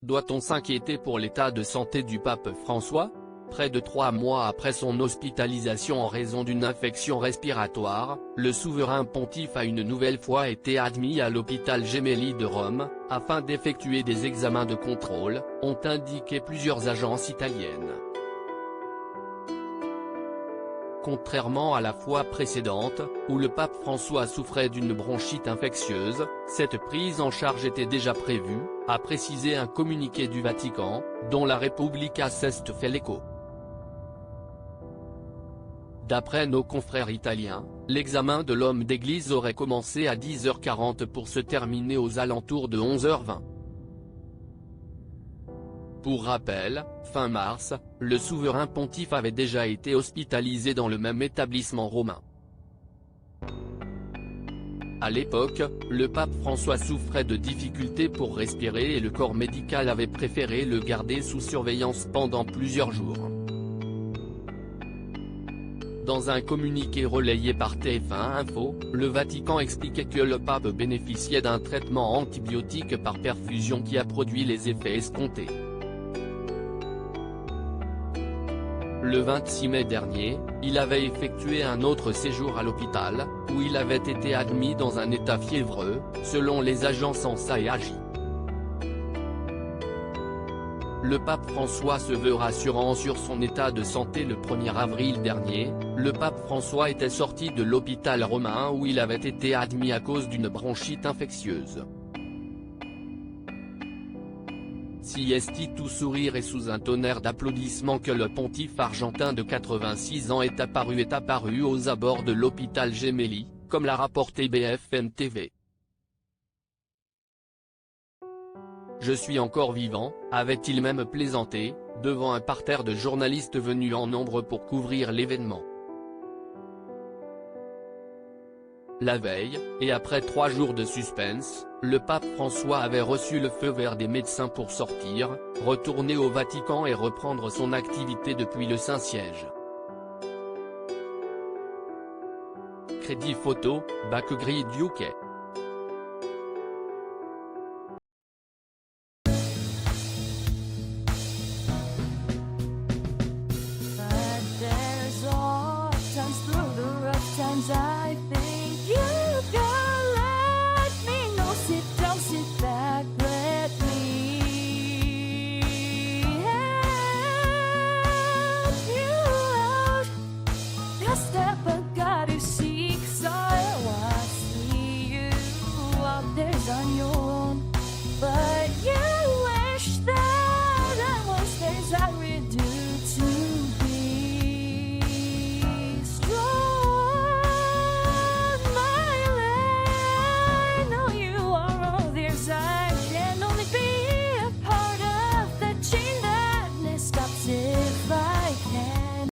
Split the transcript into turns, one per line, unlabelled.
Doit-on s'inquiéter pour l'état de santé du pape François? Près de 3 mois après son hospitalisation en raison d'une infection respiratoire, le souverain pontife a une nouvelle fois été admis à l'hôpital Gemelli de Rome, afin d'effectuer des examens de contrôle, ont indiqué plusieurs agences italiennes. Contrairement à la fois précédente, où le pape François souffrait d'une bronchite infectieuse, cette prise en charge était déjà prévue, a précisé un communiqué du Vatican, dont la Repubblica s'est fait l'écho. D'après nos confrères italiens, l'examen de l'homme d'église aurait commencé à 10h40 pour se terminer aux alentours de 11h20. Pour rappel, fin mars, le souverain pontife avait déjà été hospitalisé dans le même établissement romain. À l'époque, le pape François souffrait de difficultés pour respirer et le corps médical avait préféré le garder sous surveillance pendant plusieurs jours. Dans un communiqué relayé par TF1 Info, le Vatican expliquait que le pape bénéficiait d'un traitement antibiotique par perfusion qui a produit les effets escomptés. Le 26 mai dernier, il avait effectué un autre séjour à l'hôpital, où il avait été admis dans un état fiévreux, selon les agences ANSA et AGI. Le pape François se veut rassurant sur son état de santé. Le 1er avril dernier, le pape François était sorti de l'hôpital romain où il avait été admis à cause d'une bronchite infectieuse. Si est tout sourire et sous un tonnerre d'applaudissements que le pontife argentin de 86 ans est apparu aux abords de l'hôpital Gemelli, comme l'a rapporté BFM TV. Je suis encore vivant, avait-il même plaisanté, devant un parterre de journalistes venus en nombre pour couvrir l'événement. La veille, et après 3 jours de suspense, le pape François avait reçu le feu vert des médecins pour sortir, retourner au Vatican et reprendre son activité depuis le Saint-Siège. Crédit photo, Bakugri UK.
I think you can let me know. Sit down, sit back, let me help you out. Just step, but God is